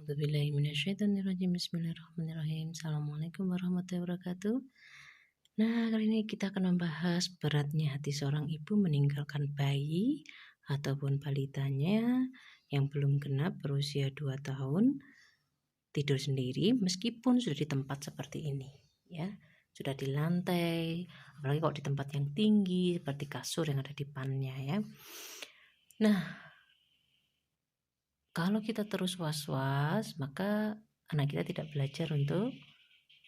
A'udzubillahiminasyaitonirrajim. Bismillahirrahmanirrahim. Assalamualaikum warahmatullahi wabarakatuh. Nah, kali ini kita akan membahas beratnya hati seorang ibu meninggalkan bayi ataupun balitanya yang belum genap berusia 2 tahun tidur sendiri meskipun sudah di tempat seperti ini, ya. Sudah di lantai, apalagi kalau di tempat yang tinggi seperti kasur yang ada di depannya, ya. Nah, kalau kita terus was-was, maka anak kita tidak belajar untuk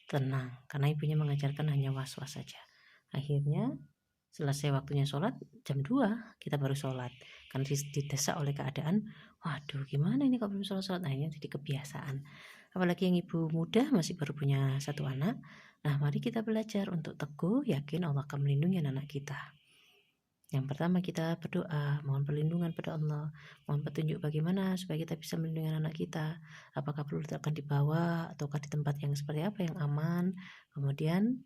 tenang, karena ibunya mengajarkan hanya was-was saja. Akhirnya selesai waktunya sholat, jam 2 kita baru sholat, karena didesak oleh keadaan, waduh gimana ini kalau belum sholat, akhirnya jadi kebiasaan. Apalagi yang ibu muda masih baru punya 1 anak. Nah, mari kita belajar untuk teguh, yakin Allah akan melindungi anak kita. Yang pertama, kita berdoa, mohon perlindungan pada Allah, mohon petunjuk bagaimana supaya kita bisa melindungi anak kita. Apakah perlu diletakkan di bawah ataukah di tempat yang seperti apa yang aman. Kemudian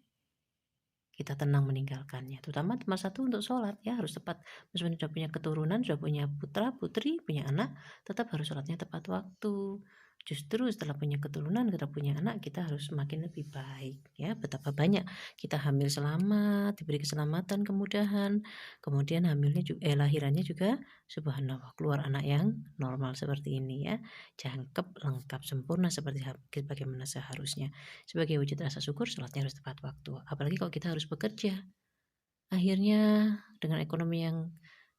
kita tenang meninggalkannya. Terutama nomor 1 untuk sholat, ya harus tepat. Meskipun sudah punya keturunan, sudah punya putra, putri, punya anak, tetap harus sholatnya tepat waktu. Justru setelah punya keturunan, kita punya anak, kita harus semakin lebih baik, ya. Betapa banyak kita hamil selamat, diberi keselamatan, kemudahan. Kemudian lahirannya juga subhanallah, keluar anak yang normal seperti ini, ya. Jangkep, lengkap, sempurna seperti bagaimana seharusnya. Sebagai wujud rasa syukur, sholatnya harus tepat waktu. Apalagi kalau kita harus bekerja. Akhirnya dengan ekonomi yang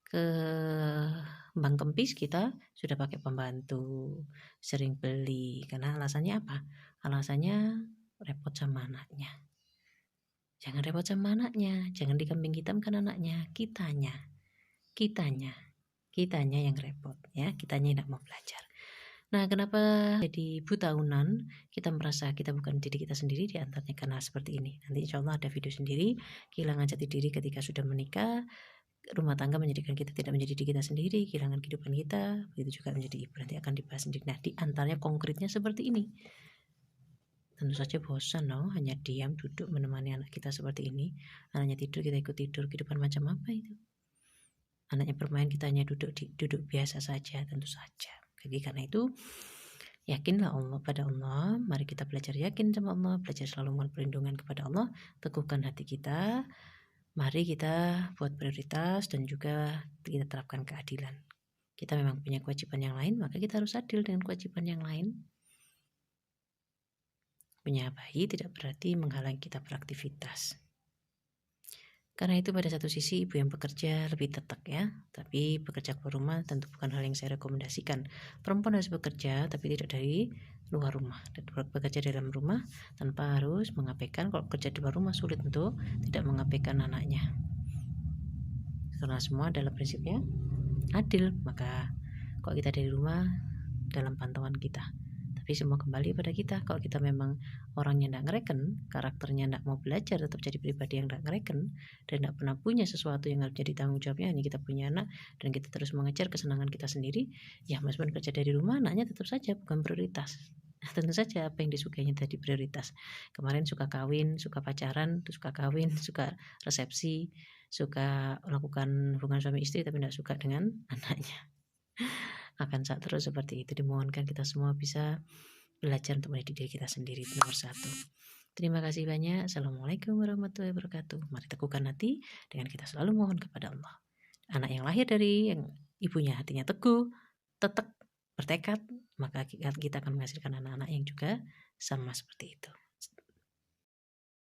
kembang kempis, kita sudah pakai pembantu, sering beli. Karena alasannya apa? Alasannya repot sama anaknya. Jangan repot sama anaknya, jangan dikambing hitamkan anaknya, kitanya yang repot, ya, kitanya yang tidak mau belajar. Nah, kenapa jadi ibu tahunan kita merasa kita bukan diri kita sendiri, diantaranya karena seperti ini. Nanti insya Allah ada video sendiri, kehilangan jati diri ketika sudah menikah, rumah tangga menjadikan kita tidak menjadi diri kita sendiri, kehilangan kehidupan kita, begitu juga menjadi ibu, nanti akan dibahas sendiri. Nah, diantaranya konkretnya seperti ini. Tentu saja bosan loh, hanya diam duduk menemani anak kita seperti ini. Anaknya tidur, kita ikut tidur, kehidupan macam apa itu? Anaknya bermain, kita hanya duduk biasa saja, tentu saja. Jadi karena itu, yakinlah pada Allah. Mari kita belajar yakin sama Allah, belajar selalu mohon perlindungan kepada Allah, teguhkan hati kita. Mari kita buat prioritas dan juga kita terapkan keadilan. Kita memang punya kewajiban yang lain, maka kita harus adil dengan kewajiban yang lain. Punya bayi tidak berarti menghalangi kita beraktivitas. Karena itu pada satu sisi ibu yang bekerja lebih tetek, ya, tapi bekerja keluar rumah tentu bukan hal yang saya rekomendasikan. Perempuan harus bekerja tapi tidak dari luar rumah, dan bekerja di dalam rumah tanpa harus mengabaikan. Kalau kerja di luar rumah sulit untuk tidak mengabaikan anaknya, karena semua dalam prinsipnya adil. Maka kalau kita dari rumah dalam pantauan kita, tapi semua kembali pada kita. Kalau kita memang orangnya tidak ngereken, karakternya tidak mau belajar, tetap jadi pribadi yang tidak ngereken dan tidak pernah punya sesuatu yang harus jadi tanggung jawabnya, hanya kita punya anak dan kita terus mengejar kesenangan kita sendiri, ya meskipun kerja dari rumah, anaknya tetap saja bukan prioritas. Tentu saja apa yang disukainya tadi prioritas. Kemarin suka kawin, suka pacaran, terus suka kawin, suka resepsi, suka melakukan hubungan suami istri, tapi tidak suka dengan anaknya. Akan saat terus seperti itu. Dimohonkan kita semua bisa belajar untuk mendidik diri kita sendiri, itu nomor 1. Terima kasih banyak. Assalamualaikum warahmatullahi wabarakatuh. Mari teguhkan hati dengan kita selalu mohon kepada Allah. Anak yang lahir dari yang ibunya hatinya teguh, tetap bertekad, maka kita akan menghasilkan anak-anak yang juga sama seperti itu.